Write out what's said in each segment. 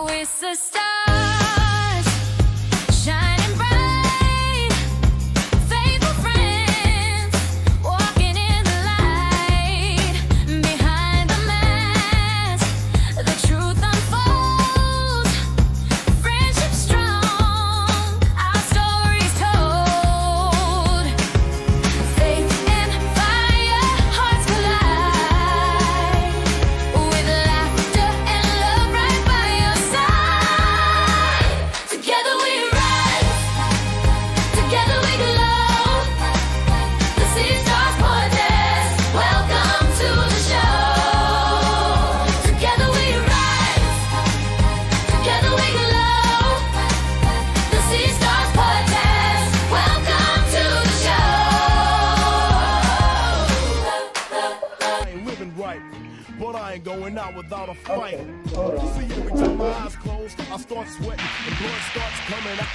We're SISTARS, shining bright, faithful friends, walking in the light. Behind the mask, the truth unfolds, friendship strong, our stories told. Faith and fire, hearts collide, with laughter and love right by your side. Together we rise, together we glow. The SISTARS podcast, welcome to the show. Together we rise, together we glow. The SISTARS podcast, welcome to the show. I ain't living right, but I ain't going out without a fight. See, every time my eyes close, I start sweating and blood starts coming out.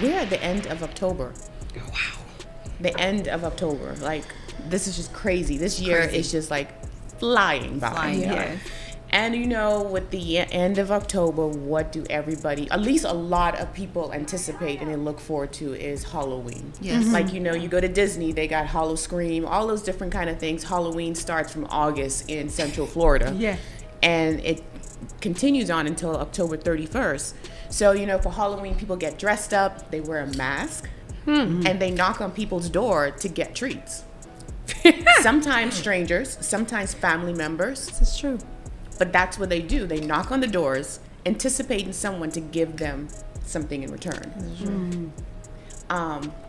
We're at the end of October. Wow. The end of October. Like, this is just crazy. This year is just like flying by. Flying, yeah. And you know, with the end of October, what do everybody, at least a lot of people anticipate and they look forward to is Halloween. Yes. Like, you know, you go to Disney, they got Hallow Scream, all those different kind of things. Halloween starts from August in Central Florida. Yeah. And it continues on until October 31st. So, you know, for Halloween, people get dressed up, they wear a mask, and they knock on people's door to get treats. Sometimes strangers, sometimes family members. This is true. But that's what they do. They knock on the doors, anticipating someone to give them something in return.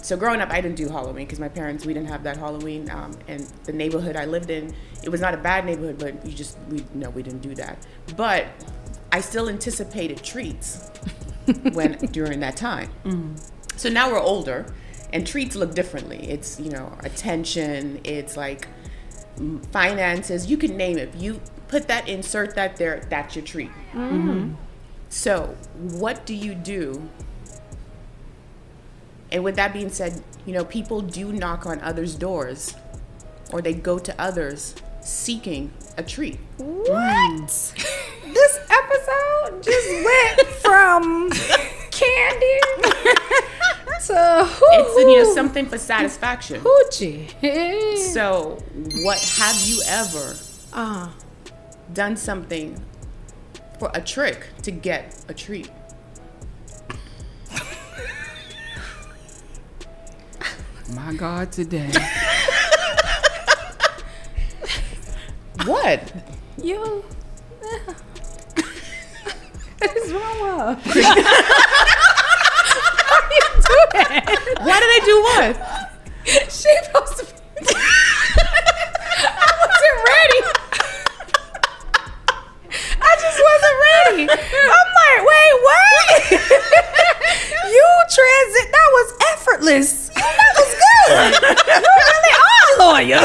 So growing up, I didn't do Halloween because my parents, we didn't have that Halloween. And the neighborhood I lived in, it was not a bad neighborhood, but we didn't do that. But I still anticipated treats during that time. So now we're older, and treats look differently. It's, you know, attention. It's like finances. You can name it. You put that, insert that there. That's your treat. So what do you do? And with that being said, you know, people do knock on others' doors, or they go to others seeking a treat. What? This episode just went from candy to It's, you know, something for satisfaction. hoochie. So what, have you ever done something for a trick to get a treat? My God, today. What? You. What is wrong with her? Why did I do what? She supposed to be. I wasn't ready. I just wasn't ready. I'm like, wait, what? You transit, that was effortless. That was good. You really are a lawyer.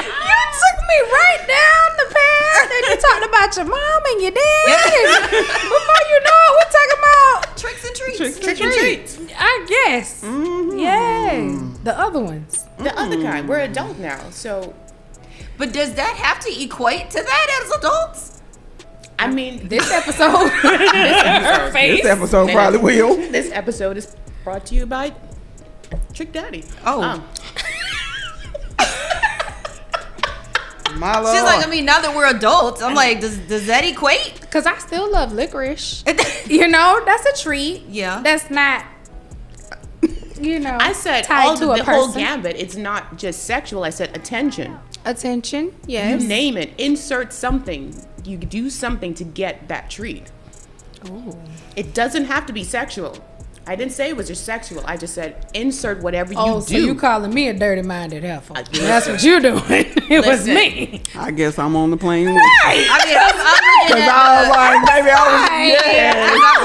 You took me right down the path and you talked about your mom and your dad. And before you know it, we're talking about Tricks and treats. Trick and treats. I guess. Yeah. The other ones. The other kind. We're adult now, so But does that have to equate to that as adults? I mean, This episode. Her face. This episode probably will. This episode is brought to you by Trick Daddy. Oh. My Lord. She's like, I mean, now that we're adults, I'm like, does that equate? Because I still love licorice. You know, that's a treat. Yeah. That's not, you know, I said tied all to the a whole person. gambit. It's not just sexual. I said attention. Attention, yes. You name it. Insert something. You do something to get that treat. Ooh. It doesn't have to be sexual. I didn't say it was just sexual. I just said insert whatever you Oh, do. so you calling me a dirty-minded heifer. Listen. That's what you doing. It was Listen. me. I guess I'm on the plane with I mean, I'm looking Cause at I was like, baby,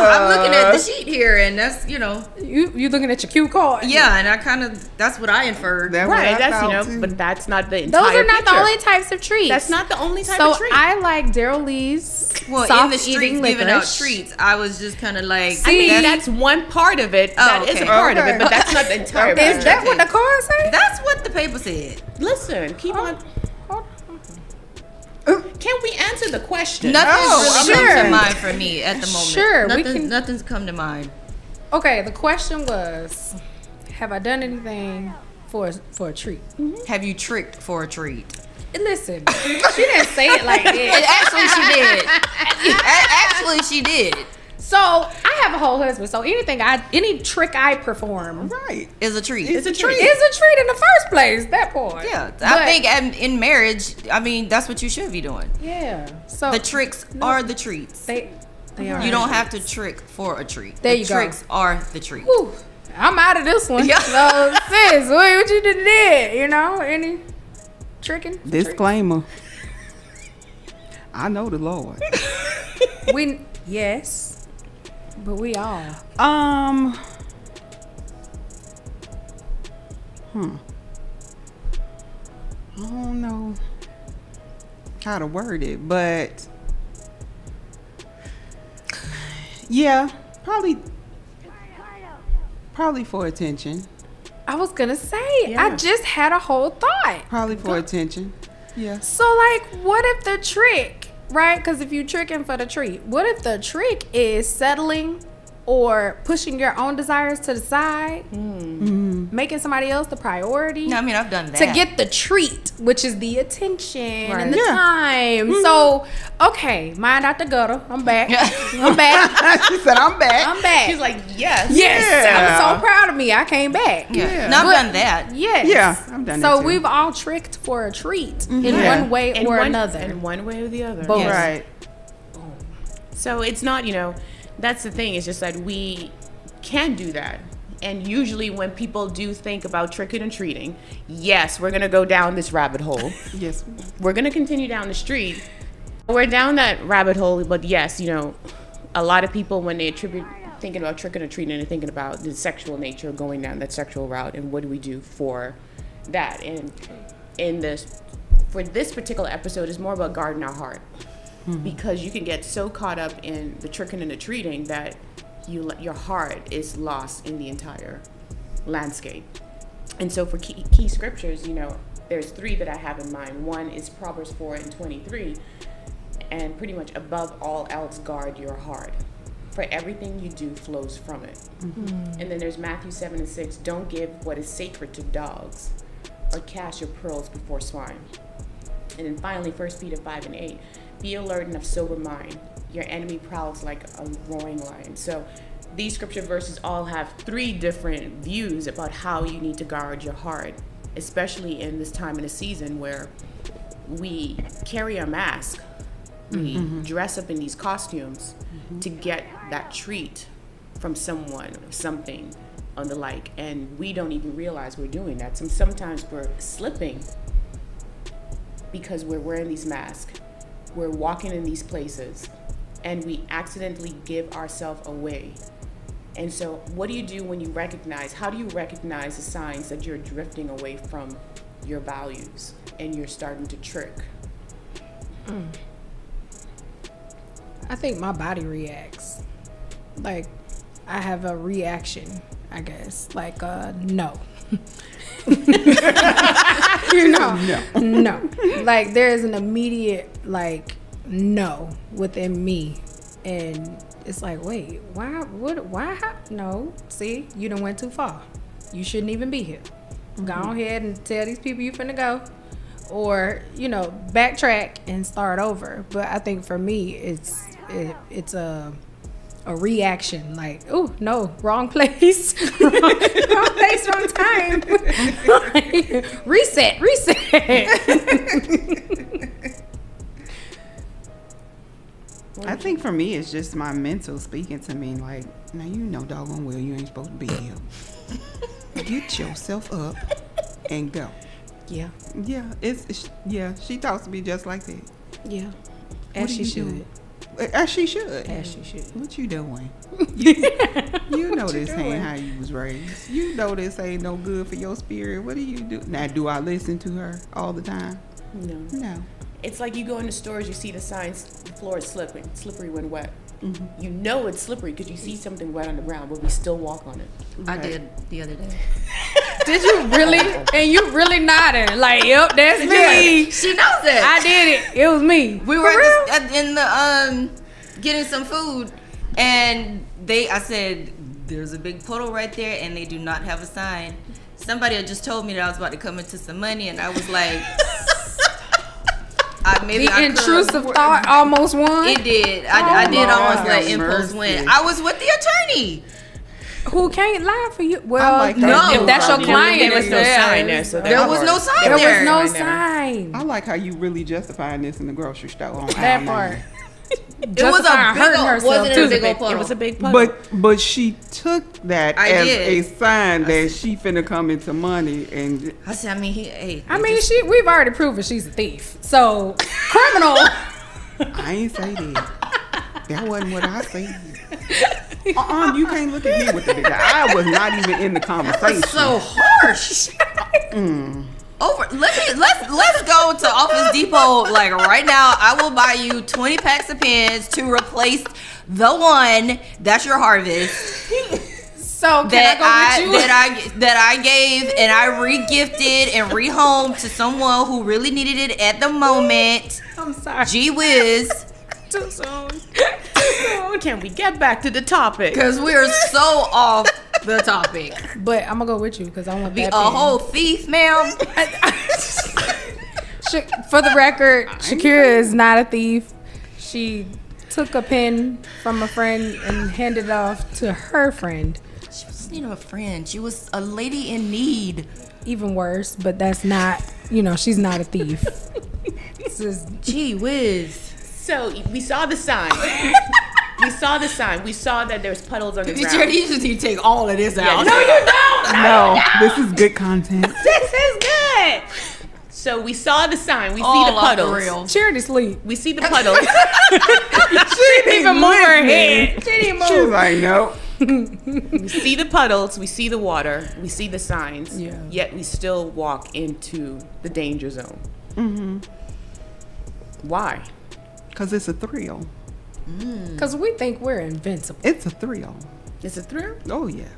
I'm looking at the sheet here, and that's, you know, You looking at your cue card? yeah, and I kind of, that's what I inferred. That's what Right, I that's, you thought, know, too. but that's not the entire Those are not picture. the only types of treats. That's not the only type so of treat. I like Daryl Lee's Well, soft in the streets eating giving out licorice. treats, I was just kind of like, I mean, that's one part of it. That is okay. a part of Okay. it, but that's not the entire Is picture. that what the card say? that's what the paper said. Listen, keep on. Can we answer the question? Nothing's Oh, really sure. come to mind for me at the moment. Sure, we can- Nothing's come to mind. Okay, the question was, have I done anything for a treat? Have you tricked for a treat? Listen, she didn't say it like that. Actually, she did. So I have a whole husband. So any trick I perform Right. Is a treat. It's a treat. is a treat in the first place. That part. Yeah, But- I think in marriage, I mean, that's what you should be doing. Yeah. So The tricks are the treats. they are. You don't have to trick for a treat. There the you go. tricks are the treat. Whew, I'm out of this one. Yeah. So sis, what you did? You know, any tricking? Disclaimer. I know the Lord. Yes, but we all. I don't know how to word it, but yeah, probably for attention. I was gonna say, I just had a whole thought. Probably for attention. Yeah. So, like, what if the trick, right? Because if you're tricking for the treat, what if the trick is settling or pushing your own desires to the side, making somebody else the priority? No, I mean, I've done that. To get the treat, which is the attention and the Yeah. time. So, okay, mind out the gutter. I'm back. I'm back. She said, "I'm back." I'm back. She's like, yes. yes, Yeah. I'm so proud of me. I came back. Yeah. No, I've But- done that. Yes. Yeah, I've done So that too. we've all tricked for a treat in Yeah. one way In or one, another. In one way or the other. Both. Yes. Right. So it's not, that's the thing. It's just that we can do that. And usually when people do think about tricking and treating, yes, we're going to go down this rabbit hole. Yes. We're going to continue down the street. We're down that rabbit hole, but yes, a lot of people when they attribute thinking about tricking or treating, they're thinking about the sexual nature of going down that sexual route and what do we do for that. And for this particular episode, it's more about guarding our heart. Because you can get so caught up in the tricking and the treating that your heart is lost in the entire landscape. And so for key scriptures, there's 3 that I have in mind. One is Proverbs 4:23, and pretty much above all else, guard your heart. For everything you do flows from it. And then there's Matthew 7:6, don't give what is sacred to dogs or cast your pearls before swine. And then finally, 1 Peter 5:8, be alert and of sober mind. Your enemy prowls like a roaring lion. So these scripture verses all have 3 different views about how you need to guard your heart, especially in this time in the season where we carry a mask. We dress up in these costumes to get that treat from someone or something on the like. And we don't even realize we're doing that. Sometimes we're slipping because we're wearing these masks. We're walking in these places and we accidentally give ourselves away. And so what do you do when you recognize, how do you recognize the signs that you're drifting away from your values and you're starting to trick? I think my body reacts. Like, I have a reaction, I guess. Like, no. No. Like, there is an immediate, no within me. And it's like, wait, why? No, see, you done went too far. You shouldn't even be here. Go ahead and tell these people you finna go. Or, backtrack and start over. But I think for me, it's a reaction. Like, oh, no, wrong place. wrong place, wrong time. Reset. I think for me, it's just my mental speaking to me. Like, now doggone well you ain't supposed to be here. Get yourself up and go. Yeah. Yeah, she talks to me just like that. Yeah. What As are she you should. doing? As she should. As she should. What you doing? You know this ain't how you was raised. You know this ain't no good for your spirit. What do you do? Now, do I listen to her all the time? No. It's like you go into stores, you see the signs, the floor is slippery when wet. You know it's slippery because you see something wet on the ground, but we still walk on it. I did the other day. Did you really? And you really nodding like, yep, that's me. She knows that. I did it. It was me. We were in the getting some food, and I said, "There's a big puddle right there, and they do not have a sign." Somebody had just told me that I was about to come into some money, and I was like, The intrusive thought almost won. It did. I did almost let have impulse mercy. win. I was with the attorney. Who can't lie for you? Well, like no, that. if that's your client, There was no it's sign there, theirs. so There was no sign There there. was no Sign there. sign. I like how you really justifying this in the grocery store. On That aisle part. nine. It was a Justifying big hurting old, herself, wasn't it too. a big old puddle? It was a big puddle. But she took that I as did. a sign that she finna come into money and I said, hey. I mean, we've already proven she's a thief. So, criminal. I ain't say that. That wasn't what I said. You can't look at me with the big eye. I was not even in the conversation. so harsh. Let's go to Office Depot like right now. I will buy you 20 packs of pens to replace the one that's your harvest So, can I go with you? that I gave and I re-gifted and rehomed to someone who really needed it at the moment. I'm sorry. Gee whiz. Too soon. Can we get back to the topic? Because we are so off the topic. But I'm going to go with you because I want Be a that pen. whole thief, ma'am. For the record, Shakira is not a thief. She took a pen from a friend and handed it off to her friend. She wasn't even a friend. She was a lady in need. Even worse, but that's not, she's not a thief. This is, Gee whiz. So we saw the sign. We saw the sign. We saw that there's puddles on the You ground. just need to take all of this out. No, you don't. No, this is good content. This is good. So we saw the sign. We see All the off the puddles. reel. Charity sleep. We see the puddles. She didn't even move her head. She didn't She was move. like, no. We see the puddles. We see the water. We see the signs. Yeah. Yet we still walk into the danger zone. Mm-hmm. Why? Because it's a thrill. Because we think we're invincible. It's a thrill. It's a thrill. Oh, yes.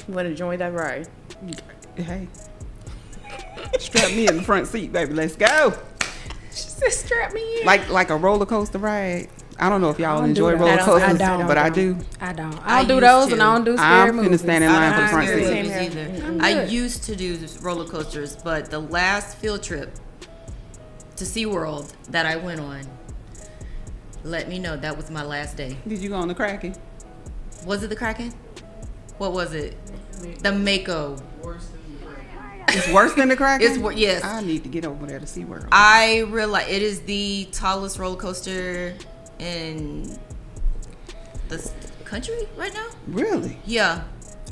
You want to join that ride? Hey. Strap me in the front seat, baby. Let's go. She said, strap me in. Like a roller coaster ride. I don't know if y'all I don't enjoy do roller that. coasters, I don't. but I do. I don't. I I don't do used those to. and I don't do scary I'm finna movies. stand in line for the Not front scary seat. Same movies here. either. I'm I good. used to do roller coasters, but the last field trip to SeaWorld that I went on, let me know that was my last day. Did you go on the Kraken? Was it the Kraken? What was it? The Mako. It's worse than the Kraken? Yes. I need to get over there to SeaWorld. I realize it is the tallest roller coaster in the country right now. Really? Yeah,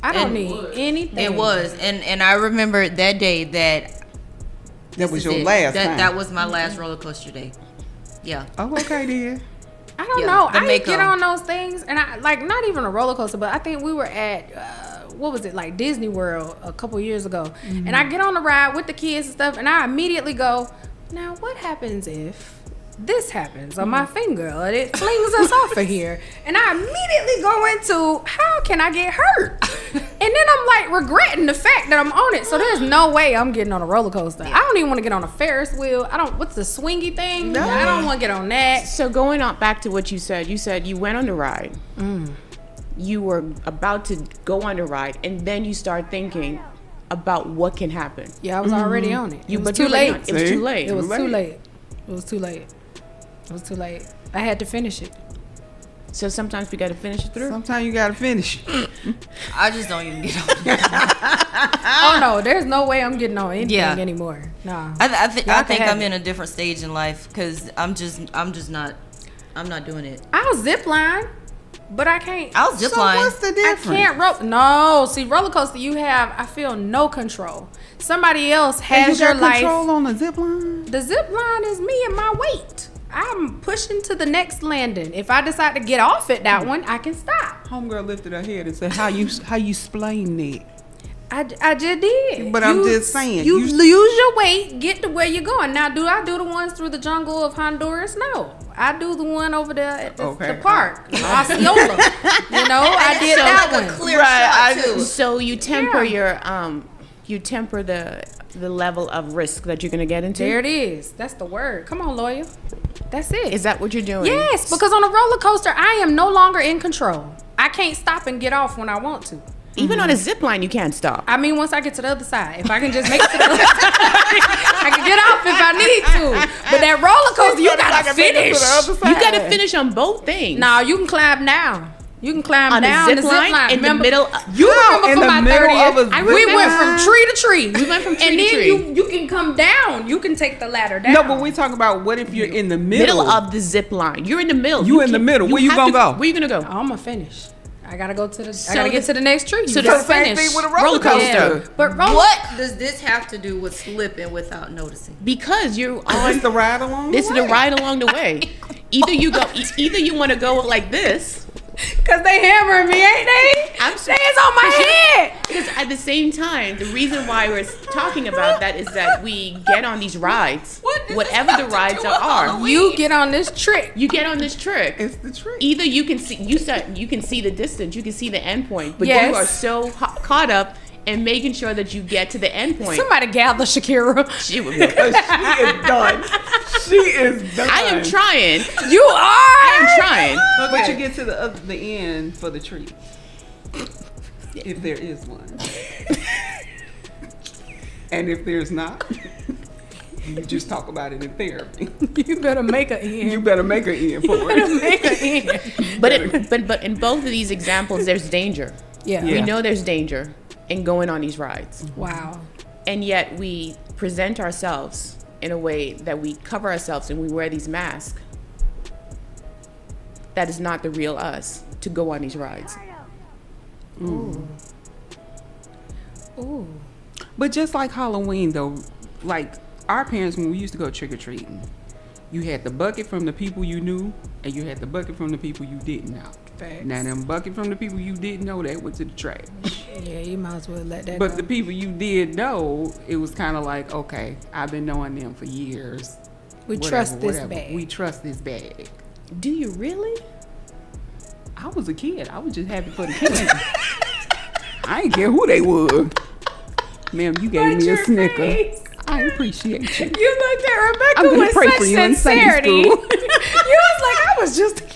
I don't And need anything. it was, and I remember that day that That was this your is it. last time. That was my last roller coaster day. Yeah. Oh, okay, then. I don't Yeah, know. the I didn't get Mako. on those things, and I not even a roller coaster, but I think we were at what was it, like Disney World a couple years ago, and I get on the ride with the kids and stuff, and I immediately go, now what happens if this happens on my finger and it flings us off of here? And I immediately go into, how can I get hurt? And then I'm like regretting the fact that I'm on it. So there's no way I'm getting on a roller coaster. I don't even want to get on a Ferris wheel. What's the swingy thing? No. I don't want to get on that. So going on back to what you said you went on the ride. You were about to go on the ride, and then you start thinking about what can happen. Yeah, I was already on it. It was But too you're already late. on- It was See? too late. It was Too too late. late. It was too late. It was too late. I had to finish it. So sometimes we got to finish it through. Sometimes you gotta finish. I just don't even get on. Oh no, there's no way I'm getting on anything Yeah. anymore. Nah. I think Y'all can have I'm it. in a different stage in life because I'm just not. I'm not doing it. I'll zip line, but I can't. I'll zip So line. what's the I difference? can't roll. No, see, roller coaster, you have. I feel no control. Somebody else And has you your got life. control on the zip line? The zip line is me and my weight. I'm pushing to the next landing. If I decide to get off at that one, I can stop. Homegirl lifted her head and said, how you explain that? I just did. But I'm just saying, You you- lose your weight, get to where you're going. Now, do I do the ones through the jungle of Honduras? No. I do the one over there at the, Okay. the park, Osceola. You know, I did that one. Clear Right, shot too. So you temper Yeah. your you temper the level of risk that you're going to get into. There it is. That's the word. Come on, lawyer. That's it. Is that what you're doing? Yes, because on a roller coaster, I am no longer in control. I can't stop and get off when I want to. Even on a zip line, you can't stop. I mean, once I get to the other side, if I can just make it to the other side, I can get off if I need to. But that roller coaster, you gotta finish. You got to finish on both things. Now you can climb down. You can climb on down a zip line in Remember, the middle. You remember in for the my middle 30th, of a zip we went line? from tree to tree. We went from tree and to then tree. you can come down. You can take the ladder down. No, but we talking about what if you're in the middle of the zip line. You're in the middle. You in the middle. Where you have gonna go? Where you gonna go? I'm gonna finish. I gotta go to the. So I gotta get to the next tree. so You the gotta same finish. thing with a roller coaster. Yeah. But roller. What does this have to do with slipping without noticing? Because you're Is on. this the ride along? This is the the way? ride along the way. Either you go. Either you want to go like this. Cause they hammering me, ain't they? I'm They is on my head. Because at the same time, the reason why we're talking about that is that we get on these rides, whatever the rides are. You get on this trick. You get on this trick. It's the trick. Either you can see you can see the distance, you can see the end point, but Yes. you are so caught up in making sure that you get to the end point. Somebody gather Shakira. She was- She is done. She is done. I am trying. You are. I am trying. But you get to the end for the treat. If there is one. And if there's not, you just talk about it in therapy. You better make an end. You better make an end for it. Make an end. But in both of these examples, there's danger. Yeah. We know there's danger in going on these rides, Wow. and yet we present ourselves in a way that we cover ourselves and we wear these masks. That is not the real us to go on these rides. Ooh. But just like Halloween, though, like our parents, when we used to go trick or treating, you had the bucket from the people you knew, and you had the bucket from the people you didn't know. Facts. Now, them bucket from the people you didn't know, that went to the trash. Yeah, you might as well let that But go. the people you did know, it was kind of like, okay, I've been knowing them for years. We Whatever, trust this whatever. bag. We trust this bag. Do you really? I was a kid. I was just happy for the kids. I ain't care who they were. Ma'am, you gave me a Snicker. face. I appreciate you. You looked at Rebecca I'm gonna with pray such for you in Sunday sincerity. You school. was like, I was just a kid.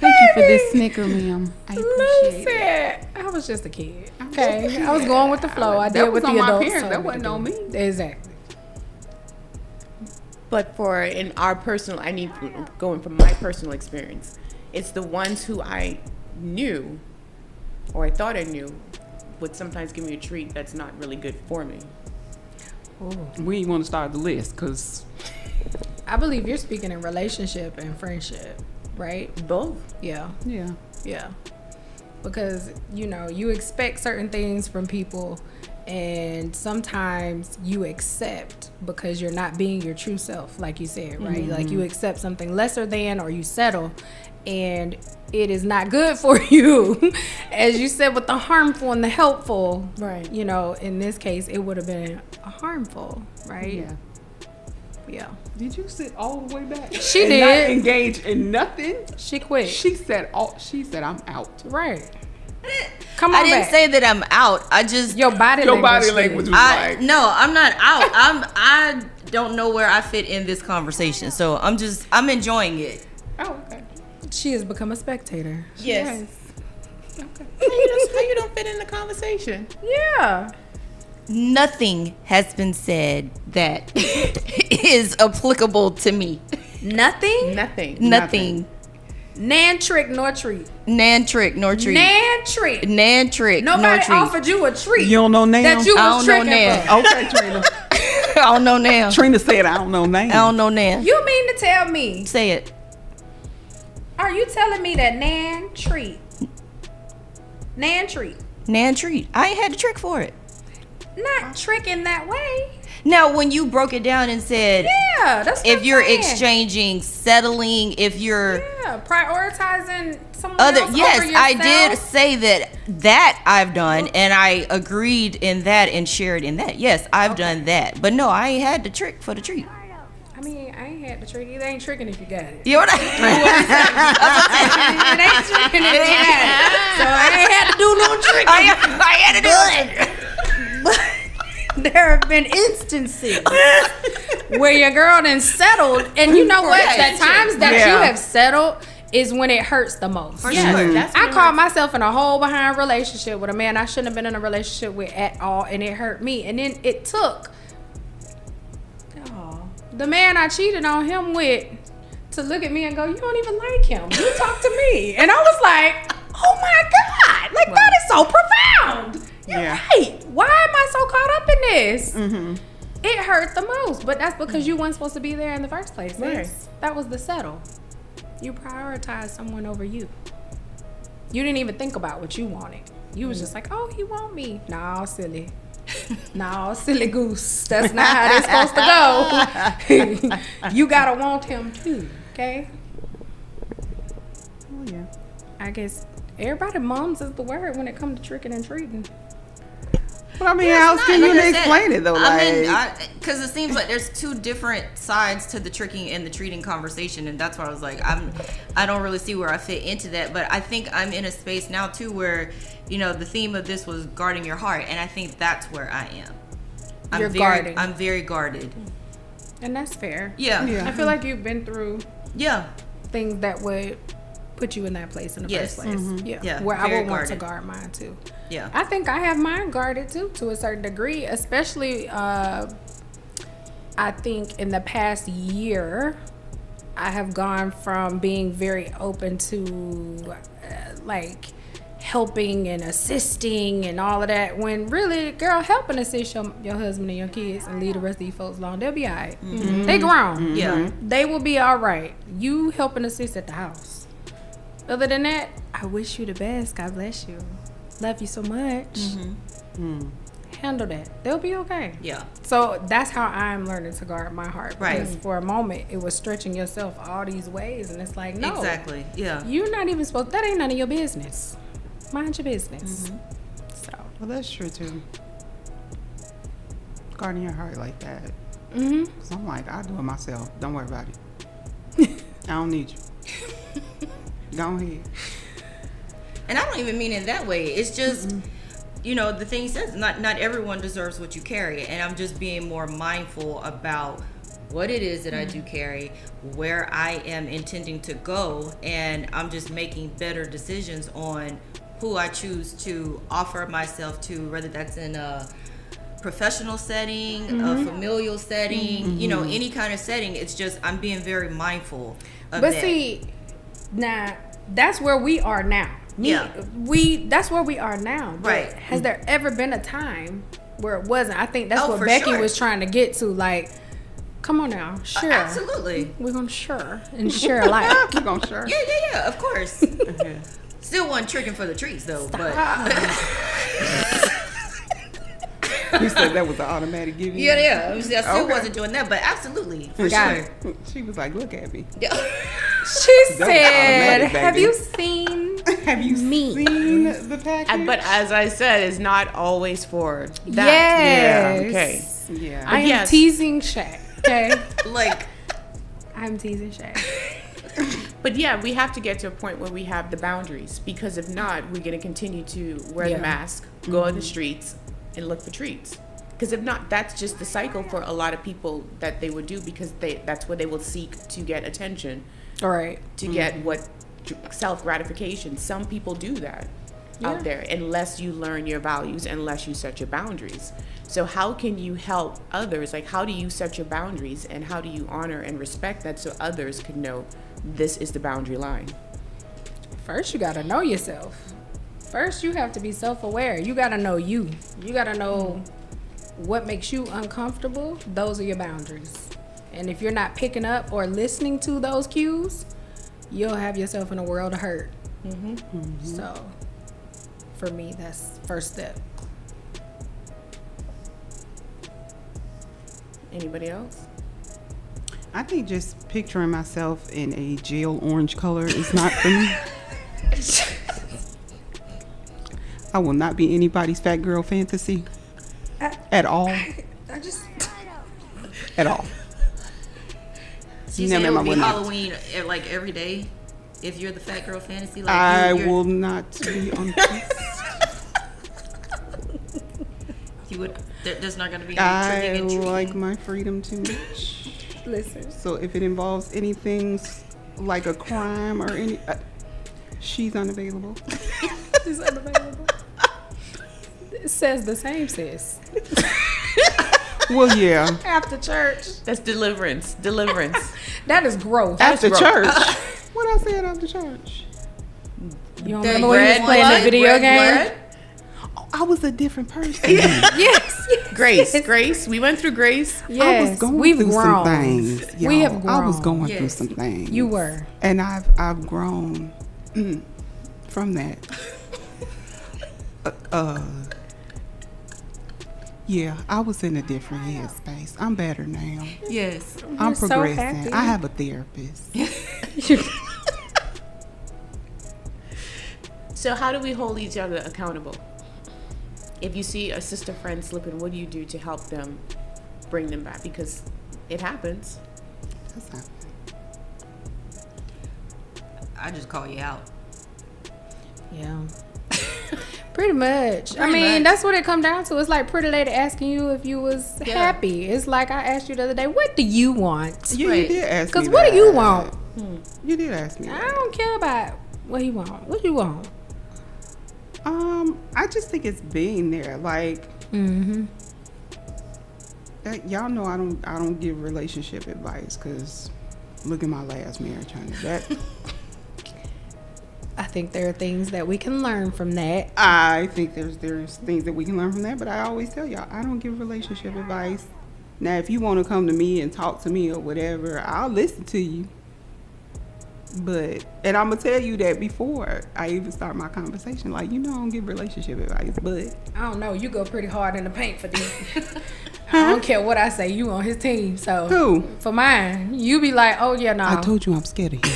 Thank you for this Snicker, ma'am. I appreciate it. Listen, I was just a kid. Okay, I was going with the flow. I That did was what the on my adults parents. told That me wasn't to on do. me. Exactly. But for in our personal, I need going from my personal experience. It's the ones who I knew, or I thought I knew, would sometimes give me a treat that's not really good for me. We ain't want to start the list because I believe you're speaking in relationship and friendship, right? Both. Yeah. yeah. Because, you know, you expect certain things from people, and sometimes you accept because you're not being your true self, like you said, right? Like you accept something lesser than, or you settle, and it is not good for you. As you said, with the harmful and the helpful, Right. you know, in this case, it would have been harmful, right? Yeah. Yeah. Did you sit all the way back? She and did. Not engage in nothing. She quit. She said I'm out. Right. Come on I didn't back. say that I'm out. I just Your body Your language. body did. language was like, no, I'm not out. I don't know where I fit in this conversation. So I'm enjoying it. oh, okay. She has become a spectator. Yes. How you don't fit in the conversation? Yeah. Nothing has been said that is applicable to me. Nothing? Nothing. Nothing. Nan trick nor treat. Nan trick nor treat. Nan treat. Nan trick nor Nobody treat. offered you a treat. You don't know now? That you I was don't know tricking now. for. Okay, Trina. I don't know now. Trina said I don't know now. I don't know now. You mean to tell me? Say it. Are you telling me that Nan treat? Nan treat. Nan treat. I ain't had a trick for it. Not tricking that way. Now, when you broke it down and said, Yeah, that's what if I'm you're saying. exchanging, settling, if you're Yeah, prioritizing someone other, else yes, over I yourself. did say that I've done, and I agreed in that and shared in that. Yes, I've done that, but no, I ain't had the trick for the treat. I mean, I ain't had the trick. It ain't tricking if you got it. You know what I It ain't tricking if you got it. So I ain't had to do no tricking. I had to do it. There have been instances where your girl done settled, and you know what? Right. The times that Yeah. you have settled is when it hurts the most. For Yes, sure. that's I what caught myself in a whole behind relationship with a man I shouldn't have been in a relationship with at all, and it hurt me. And then it took the man I cheated on him with to look at me and go, "You don't even like him. You talk to me." And I was like, "Oh my God, like that is so profound." You're Yeah. right. Why am I so caught up in this? It hurt the most, but that's because you weren't supposed to be there in the first place. Right. That was the settle. You prioritized someone over you. You didn't even think about what you wanted. You was just like, "Oh, he want me." No, silly. No, silly goose. That's not how it's supposed to go. You gotta want him too, okay? Oh, yeah. I guess everybody mums is the word when it comes to tricking and treating. But I mean, how else can you explain it though? I Like, mean, because it seems like there's two different sides to the tricking and the treating conversation, and that's why I was like, I don't really see where I fit into that. But I think I'm in a space now too where, you know, the theme of this was guarding your heart, and I think that's where I am. You're guarding. I'm very guarded. And that's fair. Yeah. Yeah. I feel like you've been through Yeah. things that would put you in that place in the Yes. first place. Yeah. Yeah, Where I very would want to guarded. guard mine too. Yeah. I think I have mine guarded too, to a certain degree, especially I think in the past year, I have gone from being very open to like helping and assisting and all of that, when really, girl, help and assist your husband and your kids and leave the rest of you folks alone. They'll be all right. They grown. Yeah. They will be all right. You help and assist at the house. Other than that, I wish you the best. God bless you. Love you so much. Handle that. They'll be okay. Yeah. So that's how I'm learning to guard my heart. Right. Because for a moment, it was stretching yourself all these ways. And it's like, no. Exactly. Yeah. You're not even supposed, that ain't none of your business. Mind your business. So. well, that's true too. Guarding your heart like that. Mm-hmm. So I'm like, I'll do it myself. Don't worry about it. I don't need you. Go ahead. And I don't even mean it that way. It's just, you know, the thing says not everyone deserves what you carry. And I'm just being more mindful about what it is that I do carry, where I am intending to go. And I'm just making better decisions on who I choose to offer myself to, whether that's in a professional setting, a familial setting, you know, any kind of setting. It's just, I'm being very mindful of But that. see, now, that's where we are now. Yeah. That's where we are now. But Right. has there ever been a time where it wasn't? I think that's Oh, what for Becky sure. was trying to get to. Like, come on now. Sure. Absolutely. We're going to share and share alike. We're gonna sure. Yeah, of course. Still wasn't tricking for the treats though, but You said that was an automatic give you. yeah. I still Okay. wasn't doing that, but absolutely, for Got sure. She was like, look at me. Yeah. She was said, automatic back have then." you seen Have you me? seen the package? But as I said, it's not always for that. Yes. Okay. yeah. I am Yes. teasing Shay. Okay? Like, I'm teasing Shay. But yeah, we have to get to a point where we have the boundaries, because if not, we're going to continue to wear Yeah. the mask, go on the streets, and look for treats. Because if not, that's just the cycle for a lot of people that they would do, because that's what they will seek to get attention, All right. to get what self-gratification. Some people do that out there, unless you learn your values, unless you set your boundaries. So how can you help others? Like, how do you set your boundaries, and how do you honor and respect that so others can know this is the boundary line? First, you got to know yourself. First, you have to be self-aware. You got to know you. You got to know what makes you uncomfortable. Those are your boundaries. And if you're not picking up or listening to those cues, you'll have yourself in a world of hurt. So, for me, that's first step. Anybody else? I think just picturing myself in a jail orange color is not for me. I will not be anybody's fat girl fantasy. At all. I just... At all. So you No, saying it ma'am, I would be will not. Halloween like every day? If you're the fat girl fantasy, like I you're, will not be on this. You would. There's not gonna be any I tricking and treating. like my freedom too much. Listen. So if it involves anything like a crime or any, she's unavailable. She's unavailable. It says the same, sis. Well, yeah. After church. That's deliverance. Deliverance. That is gross. After gross. church. What I said after church? You don't The remember when you was bread playing the blood? video Bread game? blood? Oh, I was a different person. Yes. Grace. Yes. Grace. We went through grace. Yes. I was going We've through grown. some things. We y'all. have I was grown. going through Yes. some things. You were. And I've grown from that. Yeah, I was in a different headspace. I'm better now. Yes. I'm You're so progressing. happy. I have a therapist. So how do we hold each other accountable? If you see a sister friend slipping, what do you do to help them bring them back? Because it happens. That's not- I just call you out. Yeah. Pretty much. I Pretty mean, much. that's what it come down to. It's like Pretty Lady asking you if you was Yeah. happy. It's like I asked you the other day, what do you want? Yeah, Right. you did ask me. Because what do you that. want? You did ask me. I That. don't care about what you want. What you want? I just think it's being there. Like, Mm-hmm. that, y'all know I don't give relationship advice because look at my last marriage, honey. That I think there are things that we can learn from that. I think there's things that we can learn from that, but I always tell y'all I don't give relationship advice. Now, if you want to come to me and talk to me or whatever, I'll listen to you. And I'm gonna tell you that before I even start my conversation. Like, I don't give relationship advice, but I don't know. You go pretty hard in the paint for these. I don't care what I say. You on his team. So Who? For mine, you be like, oh yeah, no. I told you I'm scared of you.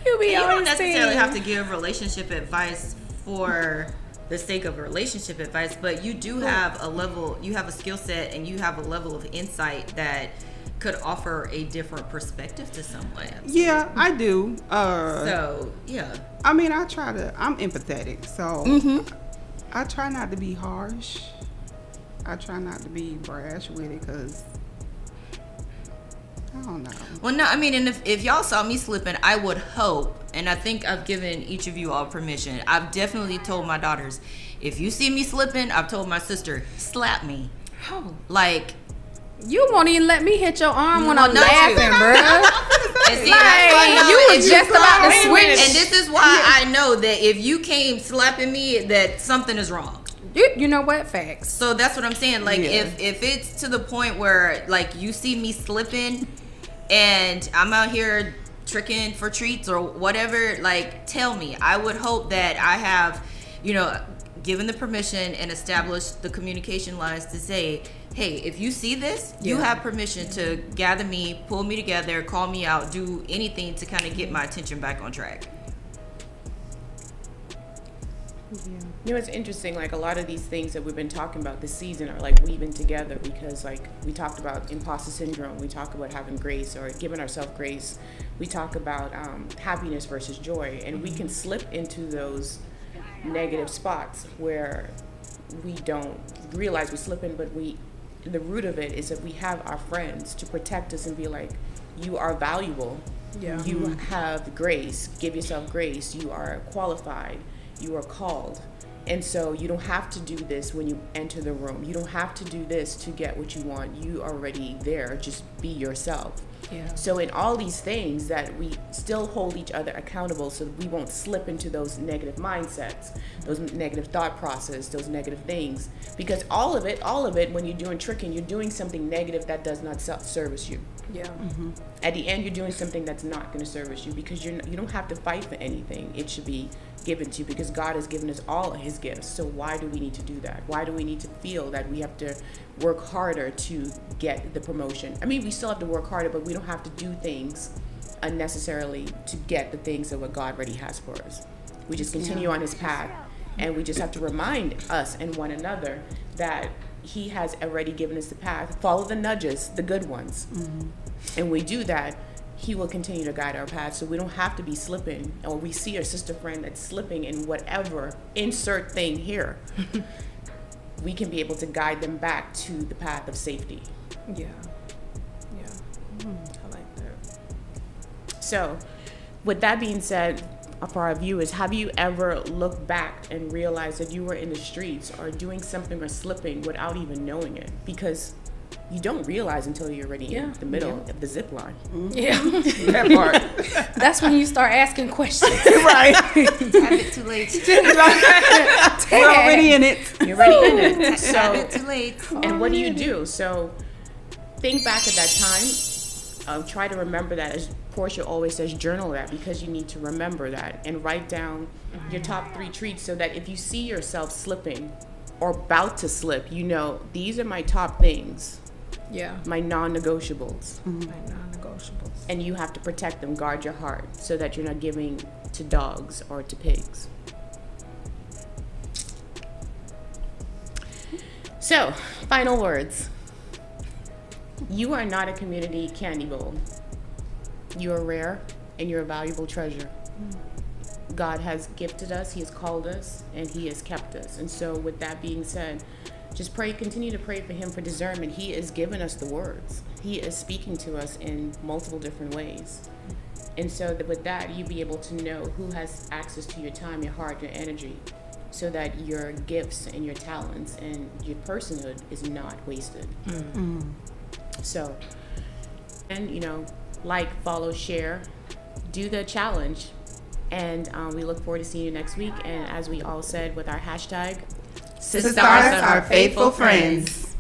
You be You on don't his necessarily team. have to give relationship advice for the sake of relationship advice, but you do have a level, you have a skill set, and you have a level of insight that could offer a different perspective to someone. Yeah, I do. So, yeah. I mean, I'm empathetic, so I try not to be harsh. I try not to be brash with it because I don't know. Well, no, I mean, and if y'all saw me slipping, I would hope, and I think I've given each of you all permission. I've definitely told my daughters, if you see me slipping, I've told my sister, slap me. Oh, Like, you won't even let me hit your arm when Well, I'm not you. laughing, bro. and see, that's why Like, you was just about to switch. And this is why I know that if you came slapping me, that something is wrong. You know what? Facts. So that's what I'm saying. Like, Yeah. if it's to the point where, like, you see me slipping and I'm out here tricking for treats or whatever, like, tell me. I would hope that I have, given the permission and established the communication lines to say, hey, if you see this, you Yeah. have permission to gather me, pull me together, call me out, do anything to kind of get my attention back on track. It's interesting, like a lot of these things that we've been talking about this season are like weaving together because like we talked about imposter syndrome, we talk about having grace or giving ourselves grace, we talk about happiness versus joy, and we can slip into those negative spots where we don't realize we're slipping, but the root of it is that we have our friends to protect us and be like, you are valuable, Yeah. you have grace, give yourself grace, you are qualified, you are called. And so you don't have to do this when you enter the room. You don't have to do this to get what you want. You are already there. Just be yourself. Yeah. So in all these things that we still hold each other accountable so that we won't slip into those negative mindsets, those negative thought process, those negative things. Because all of it, when you're doing tricking, you're doing something negative that does not service you. Yeah. At the end, you're doing something that's not going to service you because you don't have to fight for anything. It should be given to you because God has given us all of his gifts. So why do we need to do that? Why do we need to feel that we have to work harder to get the promotion? I mean, we still have to work harder, but we don't have to do things unnecessarily to get the things that what God already has for us. We just continue on his path, and we just have to remind us and one another that he has already given us the path. Follow the nudges, the good ones. And we do that, he will continue to guide our path, so we don't have to be slipping, or we see a sister friend that's slipping in whatever, insert thing here. We can be able to guide them back to the path of safety. Yeah. I like that. So, with that being said, for our viewers, have you ever looked back and realized that you were in the streets or doing something or slipping without even knowing it? Because you don't realize until you're already in the middle of the zip line. Yeah. That part. That's when you start asking questions. Right. Have it too late. We're already in it. You're already in it. Have So, it too late. and what do you do? So, think back at that time. Try to remember that. As Portia always says, journal that, because you need to remember that and write down your top 3 treats, so that if you see yourself slipping or about to slip, you know, these are my top things, Yeah. my non-negotiables. My non-negotiables. And you have to protect them, guard your heart, so that you're not giving to dogs or to pigs. So, final words. You are not a community candy bowl. You are rare and you're a valuable treasure. God has gifted us, He has called us, and He has kept us. And so with that being said, just pray, continue to pray for Him for discernment. He has given us the words. He is speaking to us in multiple different ways. And so that with that, you be able to know who has access to your time, your heart, your energy, so that your gifts and your talents and your personhood is not wasted. So, and you know, like, follow, share, do the challenge, and we look forward to seeing you next week. And as we all said with our hashtag, Sisters are faithful friends.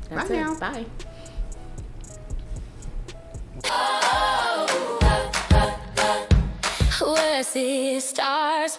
That's Bye it. now. Bye. We're sisters,